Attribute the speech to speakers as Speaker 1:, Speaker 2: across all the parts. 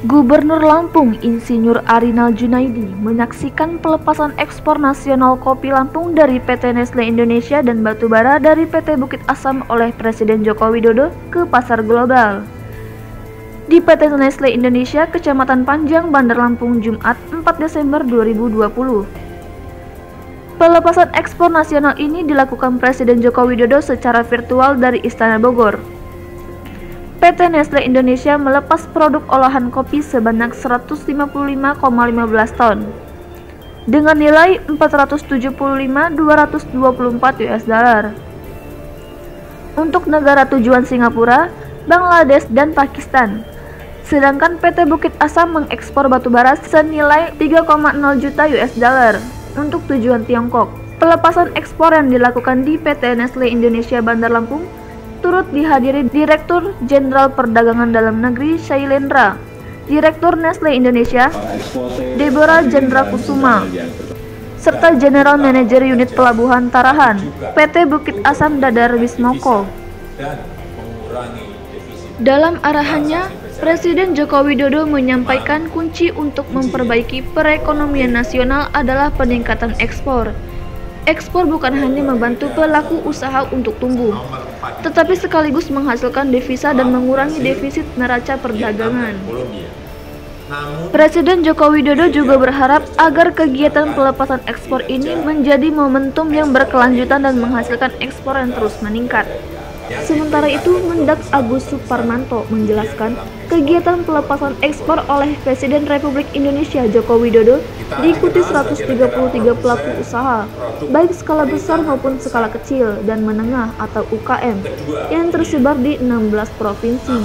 Speaker 1: Gubernur Lampung Insinyur Arinal Junaidi menyaksikan pelepasan ekspor nasional kopi Lampung dari PT Nestle Indonesia dan batubara dari PT Bukit Asam oleh Presiden Joko Widodo ke pasar global. Di PT Nestle Indonesia, Kecamatan Panjang, Bandar Lampung, Jumat 4 Desember 2020. Pelepasan ekspor nasional ini dilakukan Presiden Joko Widodo secara virtual dari Istana Bogor. PT Nestle Indonesia melepas produk olahan kopi sebanyak 155,15 ton dengan nilai 475.224 US dollar untuk negara tujuan Singapura, Bangladesh, dan Pakistan. Sedangkan PT Bukit Asam mengekspor batubara senilai 3,0 juta US dollar untuk tujuan Tiongkok. Pelepasan ekspor yang dilakukan di PT Nestle Indonesia Bandar Lampung turut dihadiri Direktur Jenderal Perdagangan Dalam Negeri Shailendra, Direktur Nestle Indonesia Deborah Jendra Kusuma, serta General Manager Unit Pelabuhan Tarahan PT Bukit Asam Dadar Wismoko. Dalam arahannya, Presiden Joko Widodo menyampaikan kunci untuk memperbaiki perekonomian nasional adalah peningkatan ekspor. Ekspor bukan hanya membantu pelaku usaha untuk tumbuh, tetapi sekaligus menghasilkan devisa dan mengurangi defisit neraca perdagangan. Presiden Joko Widodo juga berharap agar kegiatan pelepasan ekspor ini menjadi momentum yang berkelanjutan dan menghasilkan ekspor yang terus meningkat. Sementara itu, Mendak Agus Suparmanto menjelaskan kegiatan pelepasan ekspor oleh Presiden Republik Indonesia Joko Widodo diikuti 133 pelaku usaha, baik skala besar maupun skala kecil dan menengah atau UKM, yang tersebar di 16 provinsi.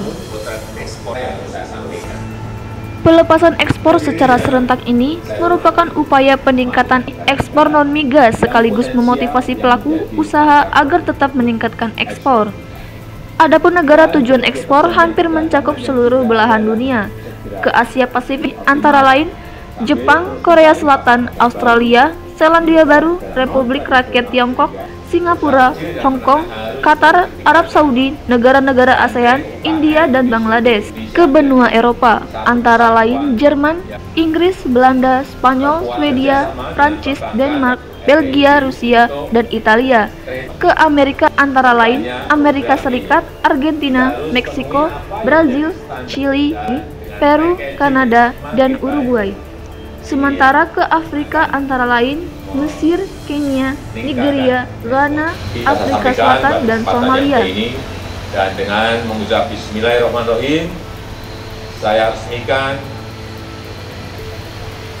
Speaker 1: Pelepasan ekspor secara serentak ini merupakan upaya peningkatan ekspor non-migas sekaligus memotivasi pelaku usaha agar tetap meningkatkan ekspor. Adapun negara tujuan ekspor hampir mencakup seluruh belahan dunia, ke Asia Pasifik antara lain Jepang, Korea Selatan, Australia, Selandia Baru, Republik Rakyat Tiongkok, Singapura, Hong Kong, Qatar, Arab Saudi, negara-negara ASEAN, India, dan Bangladesh, ke benua Eropa, antara lain Jerman, Inggris, Belanda, Spanyol, Swedia, Prancis, Denmark, Belgia, Rusia, dan Italia, ke Amerika antara lain Amerika Serikat, Argentina, Meksiko, Brazil, Chili, Peru, Kanada, dan Uruguay. Sementara ke Afrika antara lain Mesir, Kenya, Nigeria, Ghana, Afrika Selatan, dan Somalia.
Speaker 2: Dan dengan mengucap Bismillahirrahmanirrahim, saya resmikan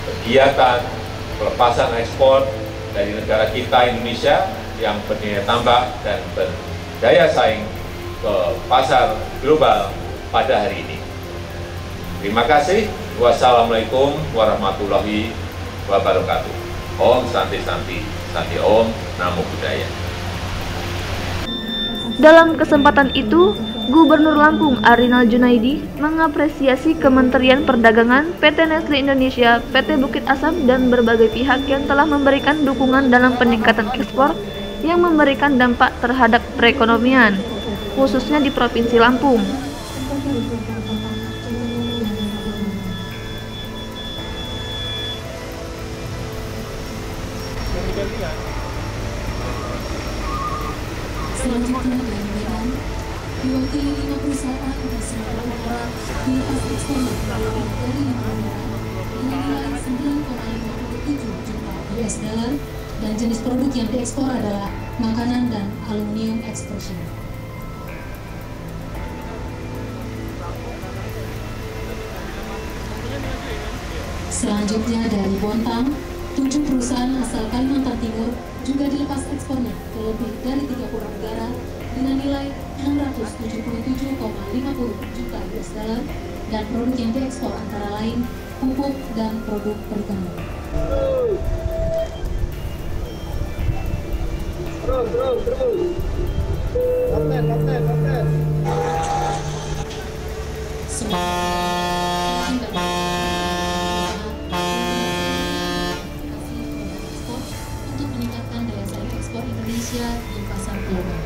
Speaker 2: kegiatan pelepasan ekspor dari negara kita Indonesia yang bernilai tambah dan berdaya saing ke pasar global pada hari ini. Terima kasih. Wassalamualaikum warahmatullahi wabarakatuh. Om Santi Santi, Santi Om, Namo Buddhaya.
Speaker 1: Dalam kesempatan itu, Gubernur Lampung Arinal Junaidi mengapresiasi Kementerian Perdagangan, PT Nestle Indonesia, PT Bukit Asam, dan berbagai pihak yang telah memberikan dukungan dalam peningkatan ekspor yang memberikan dampak terhadap perekonomian, khususnya di Provinsi Lampung.
Speaker 3: Selanjutnya dari Medan, diwakili 5 perusahaan dan 90 orang di lepas ekspor dari 5 negara dengan nilai 9,57 juta US dollar dan jenis produk yang diekspor adalah makanan dan aluminium extrusion. Selanjutnya dari Bontang, 7 perusahaan asal Kalimantan Timur juga dilepas ekspornya ke lebih dari 30 negara dengan nilai 677,50 juta US dollar dan produk yang diekspor antara lain pupuk dan produk perikanan. Terus. Kapten. Untuk meningkatkan daya saing ekspor Indonesia di pasar global.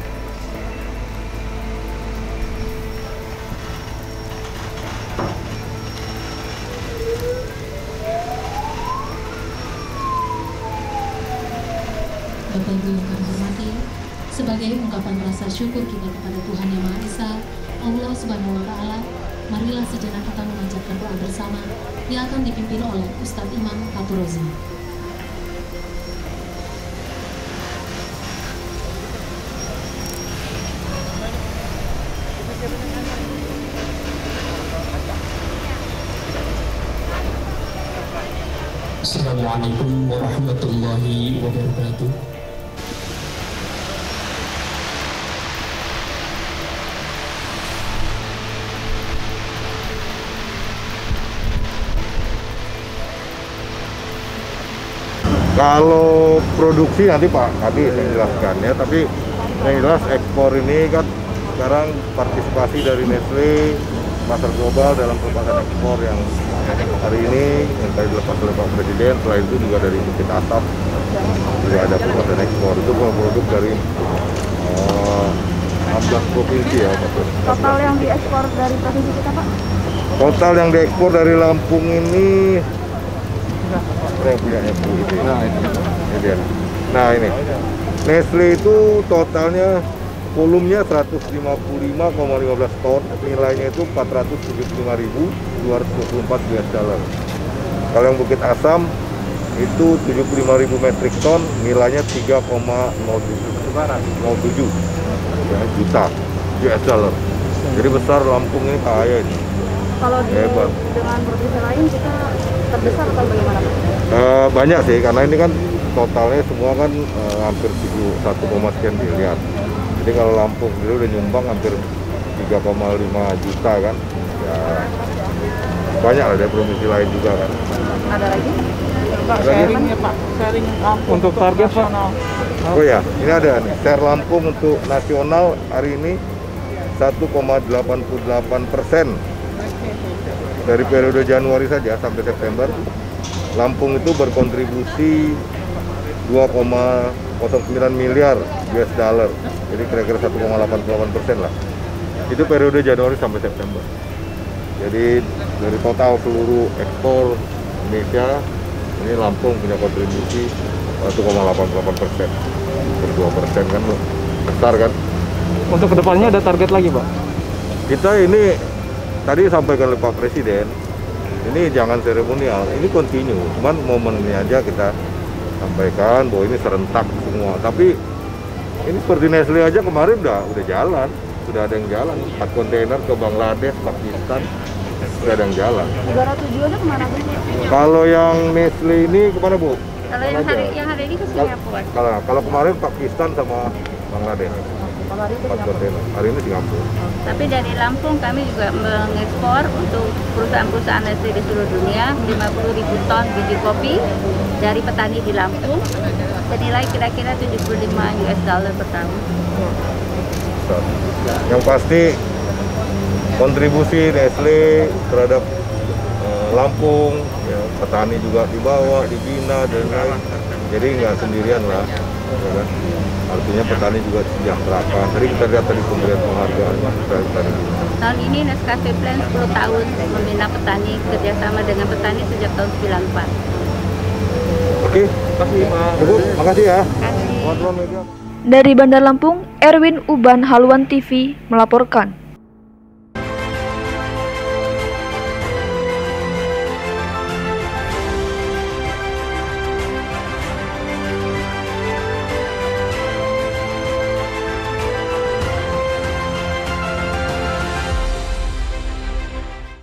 Speaker 3: Bapak Ibu yang kami hormati, sebagai ungkapan rasa syukur kita kepada Tuhan Yang Maha Esa, Allah Subhanahu wa Ta'ala, marilah sejenak kita memanjatkan doa bersama yang akan dipimpin oleh Ustadz Imam Kaporozi.
Speaker 4: Assalamualaikum warahmatullahi wabarakatuh.
Speaker 5: Kalau produksi nanti Pak Kadi saya jelaskan ya, tapi yang jelas ekspor ini kan sekarang partisipasi dari Nestle pasar global dalam pelepasan ekspor yang hari ini yang tadi dilepas oleh Pak Presiden. Selain itu juga dari Bukit Asam juga ada pelepasan ekspor. Itu produk dari 16 provinsi ya Pak.
Speaker 1: Total yang diekspor dari provinsi kita Pak?
Speaker 5: Total yang diekspor dari Lampung ini yang punya Bu itu. Ini dia. Nah ini Nestle itu totalnya volumenya 155,15 ton, nilainya itu 475.224 US dollar. Kalau yang Bukit Asam itu 75.000 metrik ton, nilainya 3,07 ya, juta US dollar. Jadi besar Lampung ini kaya ini.
Speaker 1: Kalau
Speaker 5: hebat.
Speaker 1: Dengan provinsi lain kita terbesar atau bagaimana Pak?
Speaker 5: Banyak sih, karena ini kan totalnya semua kan hampir 1, sekian miliar. Jadi kalau Lampung sendiri udah nyumbang hampir 3,5 juta kan. Ya banyak lah dari provinsi lain juga kan.
Speaker 1: Ada lagi?
Speaker 6: Pak, sharingnya Pak, sharing Lampung untuk target Pak.
Speaker 5: Oh ya, ini ada nih, share Lampung untuk nasional hari ini 1,88%. Dari periode Januari saja sampai September, Lampung itu berkontribusi 2,09 miliar US dollar. Jadi kira-kira 1,88% lah. Itu periode Januari sampai September. Jadi dari total seluruh ekspor Indonesia, ini Lampung punya kontribusi 1,88%. 2% kan besar kan.
Speaker 6: Untuk kedepannya ada target lagi Pak?
Speaker 5: Kita ini tadi sampaikan oleh Pak Presiden, ini jangan seremonial, ini continue. Cuman momen ini aja kita sampaikan bahwa ini serentak semua. Tapi ini seperti Nestle aja kemarin udah jalan, sudah ada yang jalan. 4 kontainer ke Bangladesh, Pakistan, sudah ada yang jalan.
Speaker 1: Negara tujuannya kemana Bu?
Speaker 5: Kalau yang Nestle ini kemana Bu?
Speaker 1: Kalau yang hari ini ke Singapura.
Speaker 5: Kalau kemarin Pakistan sama Bangladesh.
Speaker 1: Kemarin ke
Speaker 5: 4 kontainer. Hari ini Singapura.
Speaker 7: Tapi dari Lampung kami juga mengekspor untuk perusahaan-perusahaan Nestle di seluruh dunia 50.000 ton biji kopi dari petani di Lampung senilai kira-kira 75 US dollar per tahun.
Speaker 5: Yang pasti kontribusi Nestle terhadap Lampung, ya, petani juga dibawa, dibina dan lain. Jadi nggak sendirian lah, ya kan? Artinya petani juga disejahterakan. Tadi kita lihat tadi pemberian penghargaan petani.
Speaker 7: Tahun ini Nescafe Plan 10 tahun membina petani, kerjasama dengan petani sejak tahun 94.
Speaker 5: Oke, cukup, makasih ya.
Speaker 7: Terima kasih.
Speaker 1: Dari Bandar Lampung, Erwin Uban Haluan TV melaporkan.